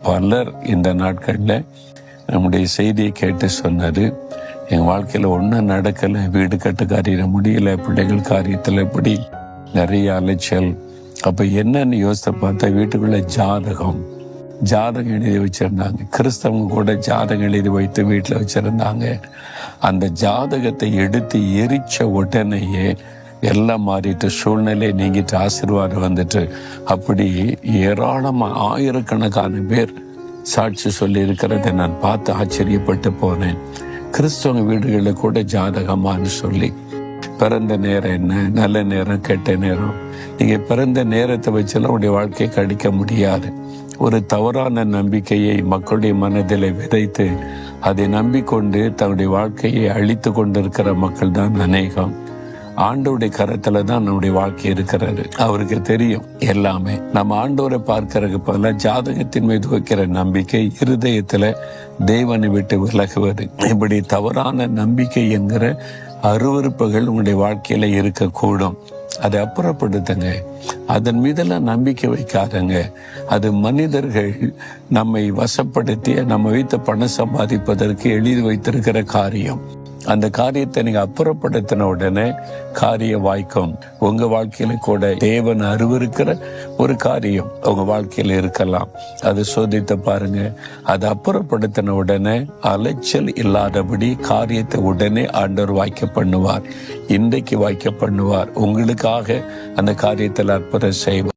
பலர் இந்த நாட்களில் நம்முடைய செய்தியை கேட்டு சொன்னது, எங்கள் வாழ்க்கையில் ஒன்றும் நடக்கலை, வீடு கட்டு காரியம் முடியலை, பிள்ளைகள் காரியத்தில் இப்படி நிறைய அலைச்சல். அப்போ என்னன்னு யோசித்து பார்த்தா வீட்டுக்குள்ள ஜாதகம் எழுதி வச்சிருந்தாங்க. கிறிஸ்தவங்க கூட ஜாதகம் எழுதி வைத்து வீட்டில் வச்சிருந்தாங்க. அந்த ஜாதகத்தை எடுத்து எரிச்ச உடனேயே எல்லாம் மாறிட்டு, சூழ்நிலை நீங்கிட்டு, ஆசீர்வாதம் வந்துட்டு, அப்படி ஏராளமாக ஆயிரக்கணக்கான பேர் சாட்சி சொல்லி இருக்கிறத நான் பார்த்து ஆச்சரியப்பட்டு போனேன். கிறிஸ்தவ வீடுகளில் கூட ஜாதகமானு சொல்லி பிறந்த நேரம் என்ன, நல்ல நேரம் கெட்ட நேரம், நீங்கள் பிறந்த நேரத்தை வச்செல்லாம் உடைய வாழ்க்கையை கடிக்க முடியாது. ஒரு தவறான நம்பிக்கையை மக்களுடைய மனதில் விதைத்து அதை நம்பிக்கொண்டு தன்னுடைய வாழ்க்கையை அழித்து கொண்டிருக்கிற மக்கள் தான் அநேகம். ஆண்டவருடைய கரத்துல தான் நம்முடைய வாழ்க்கை இருக்கிறது. அவருக்கு தெரியும் எல்லாமே. நம்ம ஆண்டவரை பார்க்கறதுக்கு பதிலா ஜாதகத்தின் மீது வைக்கிற நம்பிக்கை இருதயத்துல தேவனை விட்டு விலகுவது, இப்படி தவறான நம்பிக்கை என்கிற அருவருப்புகள் உங்களுடைய வாழ்க்கையில இருக்கக்கூடும். அதை அப்புறப்படுத்துங்க. அதன் மீதெல்லாம் நம்பிக்கை வைக்காதங்க. அது மனிதர்கள் நம்மை வசப்படுத்தி நம்ம வைத்து பணம் சம்பாதிப்பதற்கு எழுதி வைத்திருக்கிற காரியம். அந்த காரியத்தை நீங்க அப்புறப்படுத்தின உடனே காரியம் வாய்க்கும். உங்க வாழ்க்கையில கூட தேவன் அருவருக்கிற ஒரு காரியம் உங்க வாழ்க்கையில இருக்கலாம். அதை சோதித்து பாருங்க. அதை அப்புறப்படுத்தின உடனே அலைச்சல் இல்லாதபடி காரியத்தை உடனே ஆண்டவர் வாய்க்க பண்ணுவார். இன்றைக்கு வாய்க்க பண்ணுவார். உங்களுக்காக அந்த காரியத்தில் அற்புதம் செய்வார்.